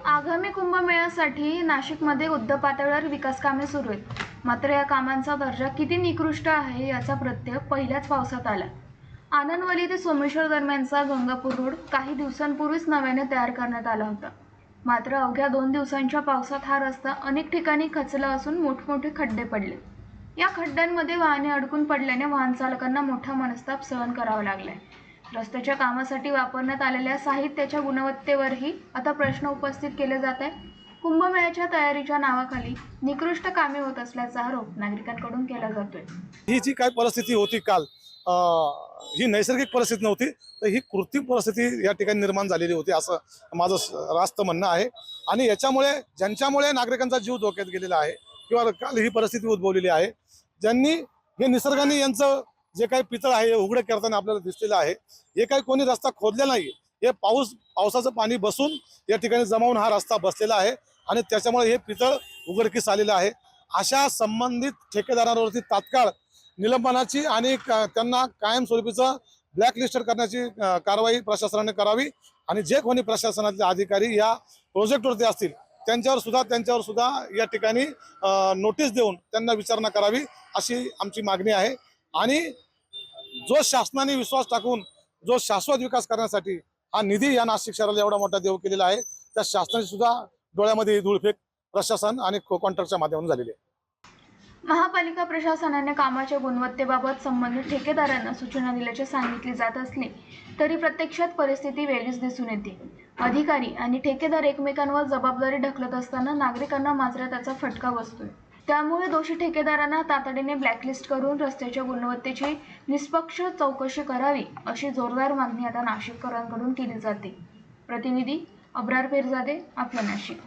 आगामी कुंभमेळ्यासाठी नाशिकमध्ये युद्धपातळीवर विकास कामे सुरू आहेत. मात्र या कामांचा दर्जा किती निकृष्ट आहे याचा प्रत्यय पहिल्याच पावसात आला. आनंदवली ते सोमेश्वर दरम्यानचा गंगापूर रोड काही दिवसांपूर्वीच नव्याने तयार करण्यात आला होता. मात्र अवघ्या 2 दिवसांच्या पावसात हा रस्ता अनेक ठिकाणी खचला असून मोठमोठे खड्डे पडले. या खड्ड्यांमध्ये वाहने अडकून पडल्याने वाहन चालकांना मोठा मनस्ताप सहन करावा लागलाय. रस्त्याच्या कामासाठी वापरण्यात आलेल्या साहित्याच्या गुणवत्तेवरही आता प्रश्न उपस्थित केले जात आहे. कुंभमेळ्याच्या तयारीच्या नावाखाली निकृष्ट कामे होत असल्याचा आरोप नागरिकांकडून केला जातोय. ही जी काय परिस्थिती होती काल, ही नैसर्गिक परिस्थिती नव्हती, तर ही कृत्रिम परिस्थिती या ठिकाणी निर्माण झालेली होती असं माझं रास्त म्हणणं आहे. आणि याच्यामुळे ज्यांच्यामुळे नागरिकांचा जीव धोक्यात गेलेला आहे किंवा काल ही परिस्थिती उद्भवलेली आहे, ज्यांनी हे निसर्गाने यांचं जे काही पितळ आहे हे उघडे करताना आपल्याला दिसलेलं आहे. हे काही कोणी रस्ता खोदलेला नाही, हे पावसाचं पाणी बसून या ठिकाणी जमावून हा रस्ता बसलेला आहे आणि त्याच्यामुळे हे पितळ उघडकीस आलेलं आहे. अशा संबंधित ठेकेदारांवरती तात्काळ निलंबनाची आणि त्यांना कायमस्वरूपीचं ब्लॅकलिस्टेड करण्याची कारवाई प्रशासनाने करावी आणि जे कोणी प्रशासनातले अधिकारी या प्रोजेक्टवरती असतील त्यांच्यावर सुद्धा या ठिकाणी नोटीस देऊन त्यांना विचारणा करावी अशी आमची मागणी आहे. आणि जो शासनाने विश्वास टाकून जो शाश्वत विकास करण्यासाठी हा निधी या नाशिक शहराला एवढा मोठा देऊ केलेला आहे, त्या शासनाची सुद्धा डोळ्यामध्ये धूळफेक प्रशासन आणि कॉन्ट्रॅक्टच्या माध्यमातून झालेली आहे. महापालिका प्रशासनाने कामाच्या गुणवत्तेबाबत संबंधित ठेकेदारांना सूचना दिल्याचे सांगितले जात असले तरी प्रत्यक्षात परिस्थिती वेगळीच दिसून येते. अधिकारी आणि ठेकेदार एकमेकांवर जबाबदारी ढकलत असताना नागरिकांना मात्र त्याचा फटका बसतोय. त्यामुळे दोषी ठेकेदारांना तातडीने ब्लॅकलिस्ट करून रस्त्याच्या गुणवत्तेची निष्पक्ष चौकशी करावी अशी जोरदार मागणी आता नाशिककरांकडून केली जाते. प्रतिनिधी अब्रार पेरजादे, आपलं नाशिक.